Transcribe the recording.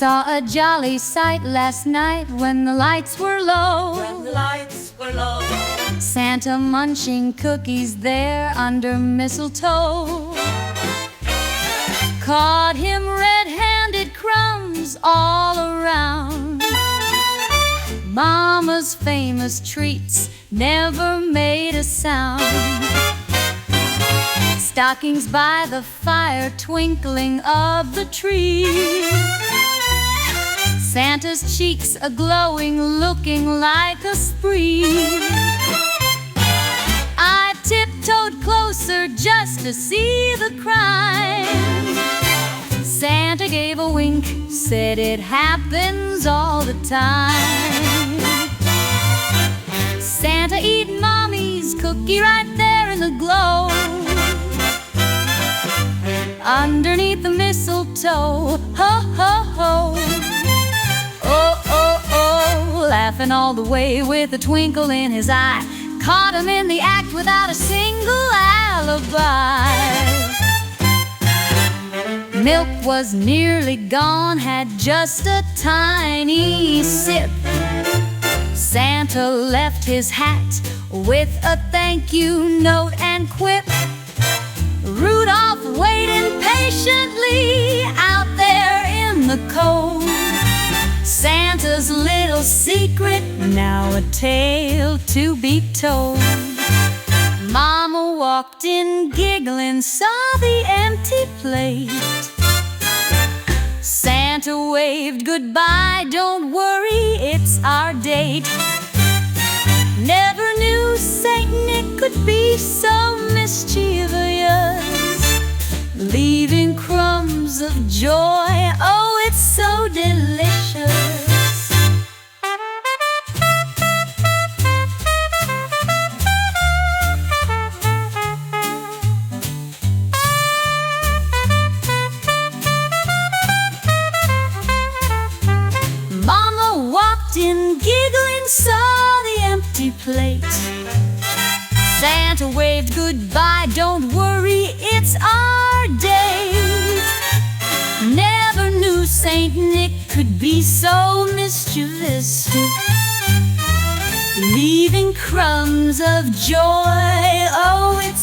Saw a jolly sight last night when the lights were low. Santa munching cookies there under mistletoe. Caught him red-handed, crumbs all around. Mama's famous treats never made a sound. Stockings by the fire twinkling of the tree. Santa's cheeks a-glowing, looking like a spree. I tiptoed closer just to see the crime. Santa gave a wink, said it happens all the time. Santa eat Mommy's cookie right there in the glow, underneath the mistletoe. Ho, ho, ho. Oh, oh, oh, laughing all the way with a twinkle in his eye. Caught him in the act without a single alibi. Milk was nearly gone, had just a tiny sip. Santa left his hat with a thank you note and quip. Rudolph waiting patiently out there in the cold. Santa's little secret, now a tale to be told. Mama walked in giggling, saw the empty plate. Santa waved goodbye, don't worry, it's our date. Never knew Saint Nick could be so mischievous, leaving crumbs of joy, oh, it's so delicious. Mama walked in giggling, saw the empty plate. Santa waved goodbye, don't worry, it's our day. Never knew Saint Nick could be so mischievous, leaving crumbs of joy, oh, it's